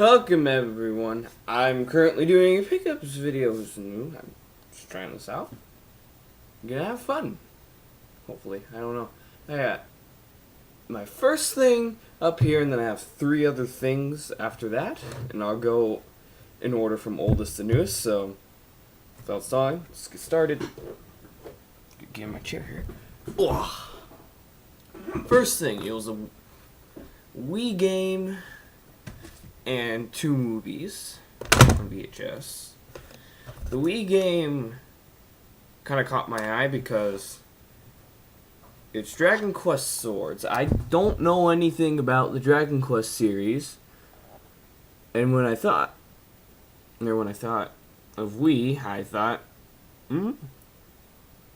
Welcome everyone. I'm currently doing a pickups video. Who's new? I'm just trying this out. I'm gonna have fun. Hopefully. I don't know. I got my first thing up here, and then I have 3 other things after that. And I'll go in order from oldest to newest, so without stalling, let's get started. Get my chair here. Ugh. First thing, it was a Wii Game and 2 movies from VHS. The Wii Game kind of caught my eye because it's Dragon Quest Swords. I don't know anything about the Dragon Quest series, and when I thought of Wii, I thought,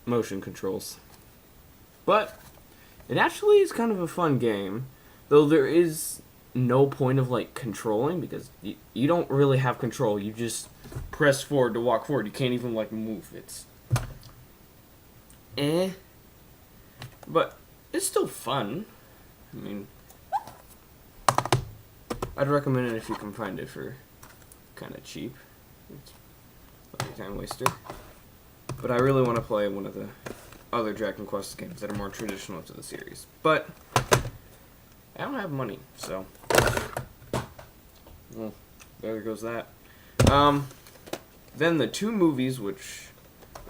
motion controls. But it actually is kind of a fun game, though there is no point of like controlling because you don't really have control. You just press forward to walk forward. You can't even like move. It's but it's still fun. I mean, I'd recommend it if you can find it for kind of cheap. It's like a time waster. But I really want to play one of the other Dragon Quest games that are more traditional to the series. But I don't have money, so well, there goes that. Then the 2 movies, which,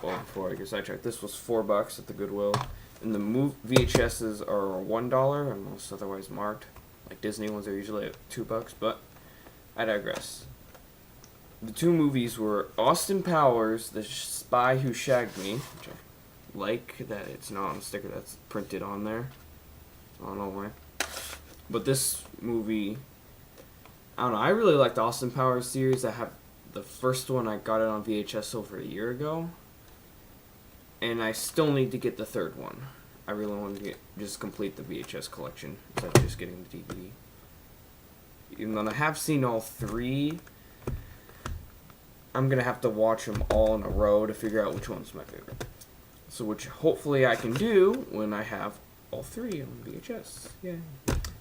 well, before I get sidetracked, this was $4 at the Goodwill, and the VHSs are $1, and most otherwise marked. Like Disney ones are usually at $2, but I digress. The 2 movies were Austin Powers, The Spy Who Shagged Me, which I like that it's not on a sticker that's printed on there. I don't know why. But this movie, I don't know, I really like the Austin Powers series. I have the first one, I got it on VHS over a year ago. And I still need to get the 3rd one. I really want to just complete the VHS collection instead of just getting the DVD. Even though I have seen all 3, I'm going to have to watch them all in a row to figure out which one's my favorite. So which hopefully I can do when I have all 3 on VHS. Yay.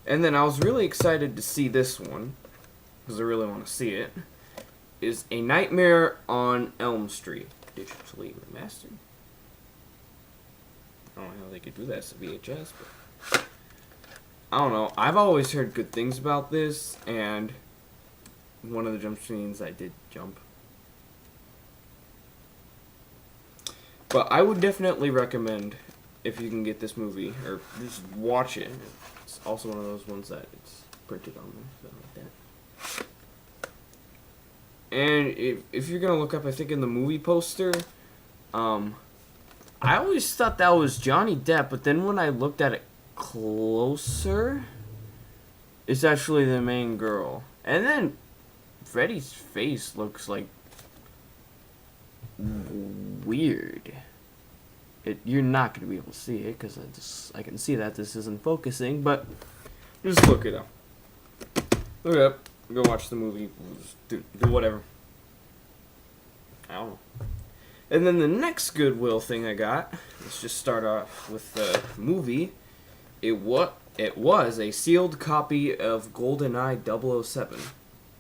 And then I was really excited to see this one, because I really want to see it, is A Nightmare on Elm Street, digitally remastered. I don't know how they could do that as a VHS, but I don't know. I've always heard good things about this, and one of the jump scenes I did jump. But I would definitely recommend, if you can get this movie, or just watch it. It's also one of those ones that it's printed on there, so like that. And if you're gonna look up, I think in the movie poster, I always thought that was Johnny Depp, but then when I looked at it closer, it's actually the main girl. And then Freddy's face looks like weird. You're not going to be able to see it because I can see that this isn't focusing, but just look it up. Look it up. Go watch the movie. Do whatever. I don't know. And then the next Goodwill thing I got, let's just start off with the movie. It was a sealed copy of Goldeneye 007.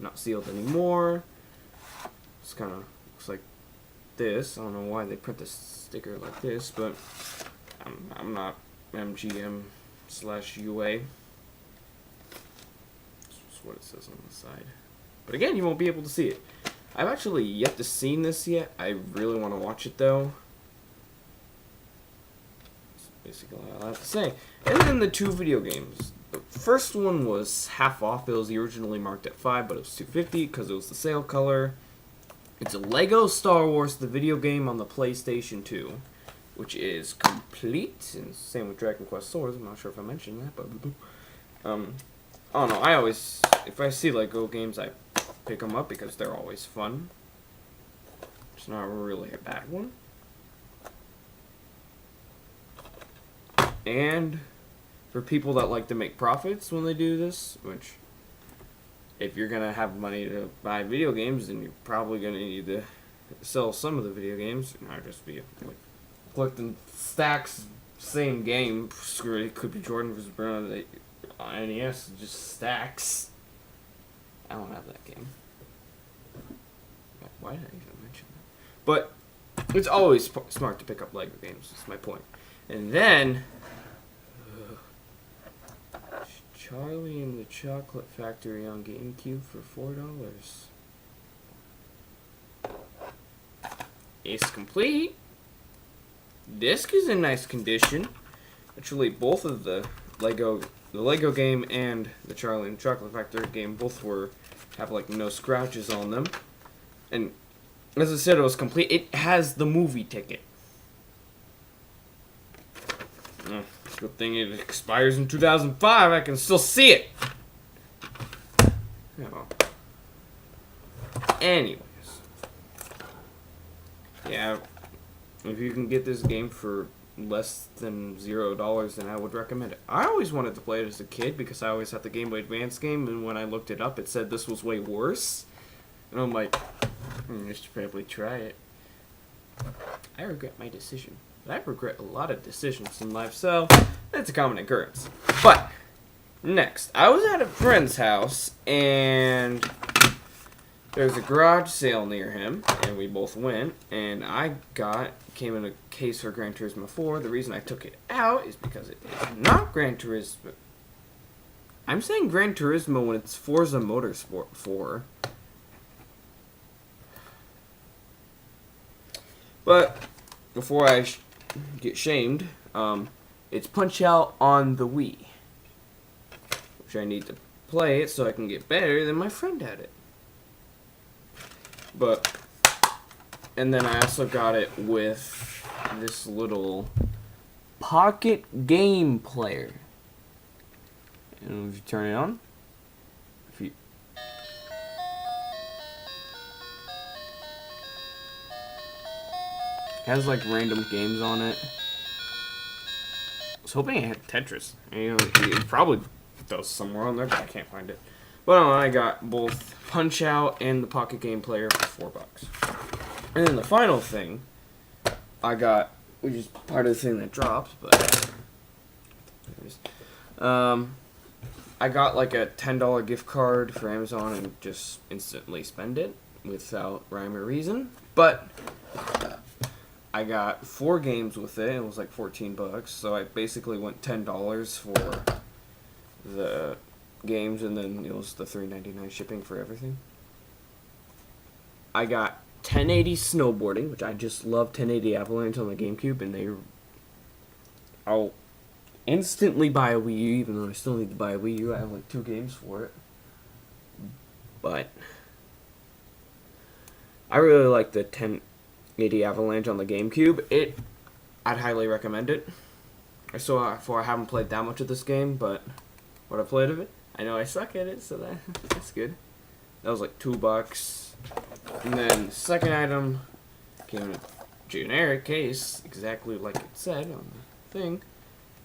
Not sealed anymore. It's kind of looks like this. I don't know why they print the sticker like this, but I'm not MGM/UA. That's what it says on the side. But again, you won't be able to see it. I've actually yet to see this yet. I really want to watch it though. That's basically all I have to say. And then the 2 video games. The first one was half off. It was originally marked at $5, but it was $2.50 because it was the sale color. It's a Lego Star Wars, the video game on the PlayStation 2, which is complete. And same with Dragon Quest Swords. I'm not sure if I mentioned that, but I don't know. I always, if I see Lego games, I pick them up because they're always fun. It's not really a bad one. And for people that like to make profits when they do this, which if you're going to have money to buy video games, then you're probably going to need to sell some of the video games. And not just be like collecting stacks, same game. Screw it, it could be Jordan vs. Brown on NES, just stacks. I don't have that game. Why did I even mention that? But it's always smart to pick up Lego games. That's my point. And then Charlie and the Chocolate Factory on Gamecube for $4. It's complete. Disc is in nice condition. Actually, both of the Lego game and the Charlie and the Chocolate Factory game both have like no scratches on them. And as I said, it was complete. It has the movie ticket. Good thing it expires in 2005. I can still see it. Oh. Anyways. Yeah, if you can get this game for less than $0, then I would recommend it. I always wanted to play it as a kid because I always had the Game Boy Advance game, and when I looked it up, it said this was way worse. And I'm like, I should probably try it. I regret my decision. But I regret a lot of decisions in life, so that's a common occurrence. But, next, I was at a friend's house, and there's a garage sale near him, and we both went, and came in a case for Gran Turismo 4. The reason I took it out is because it is not Gran Turismo. I'm saying Gran Turismo when it's Forza Motorsport 4. But, before I get shamed, it's Punch-Out on the Wii. Which I need to play it so I can get better than my friend at it. And then I also got it with this little pocket game player. And if you turn it on, it has like random games on it. I was hoping it had Tetris. It probably does somewhere on there, but I can't find it. But I got both Punch-Out and the Pocket Game Player for $4. And then the final thing I got, which is part of the thing that dropped, but I got like a $10 gift card for Amazon and just instantly spend it without rhyme or reason. But I got 4 games with it. It was like $14, so I basically went $10 for the games, and then it was the $3.99 shipping for everything. I got 1080 snowboarding, which I just love 1080 Avalanche on the GameCube, and I'll instantly buy a Wii U, even though I still need to buy a Wii U. I have like 2 games for it. But I really like the 1080 Avalanche on the GameCube. I'd highly recommend it. I haven't played that much of this game, but what I played of it, I know I suck at it, so that's good. That was like $2. And then the second item came in a generic case, exactly like it said on the thing.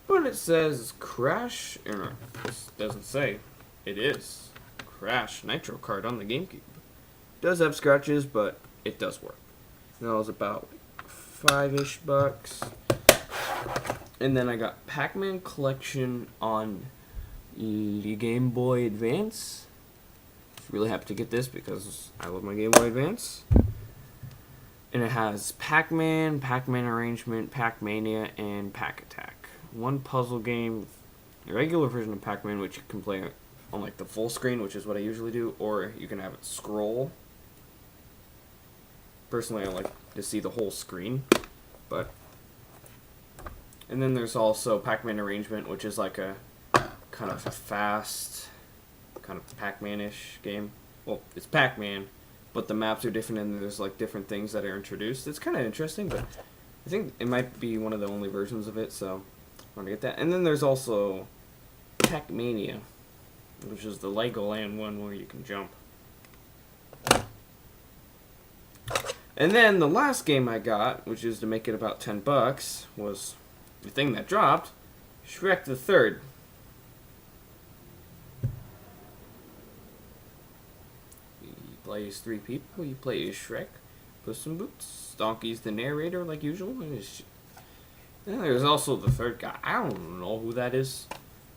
But it says Crash, or it doesn't say. It is Crash Nitro card on the GameCube. It does have scratches, but it does work. And that was about $5-ish. And then I got Pac-Man Collection on the Game Boy Advance. Really happy to get this because I love my Game Boy Advance. And it has Pac-Man, Pac-Man Arrangement, Pac-Mania, and Pac-Attack. One puzzle game, a regular version of Pac-Man, which you can play on like the full screen, which is what I usually do, or you can have it scroll. Personally, I like to see the whole screen, but. And then there's also Pac-Man Arrangement, which is like a kind of a fast, kind of Pac-Man-ish game. Well, it's Pac-Man, but the maps are different and there's like different things that are introduced. It's kind of interesting, but I think it might be one of the only versions of it, so I want to get that. And then there's also Pac-Mania, which is the Legoland one where you can jump. And then the last game I got, which is to make it about $10, was the thing that dropped, Shrek the Third. You play as 3 people. You play as Shrek, Puss in Boots, Donkey's the narrator like usual. And there's also the third guy. I don't know who that is.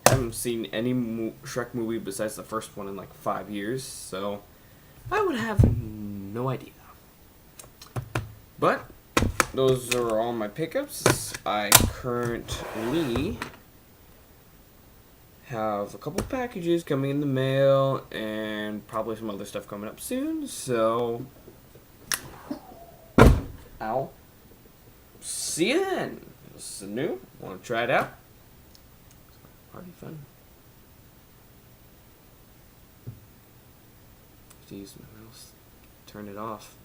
I haven't seen any Shrek movie besides the first one in like 5 years, so I would have no idea. But those are all my pickups. I currently have a couple packages coming in the mail and probably some other stuff coming up soon, so I'll see you then. This is new. Want to try it out? It's already fun. I have to use my mouse. Turn it off.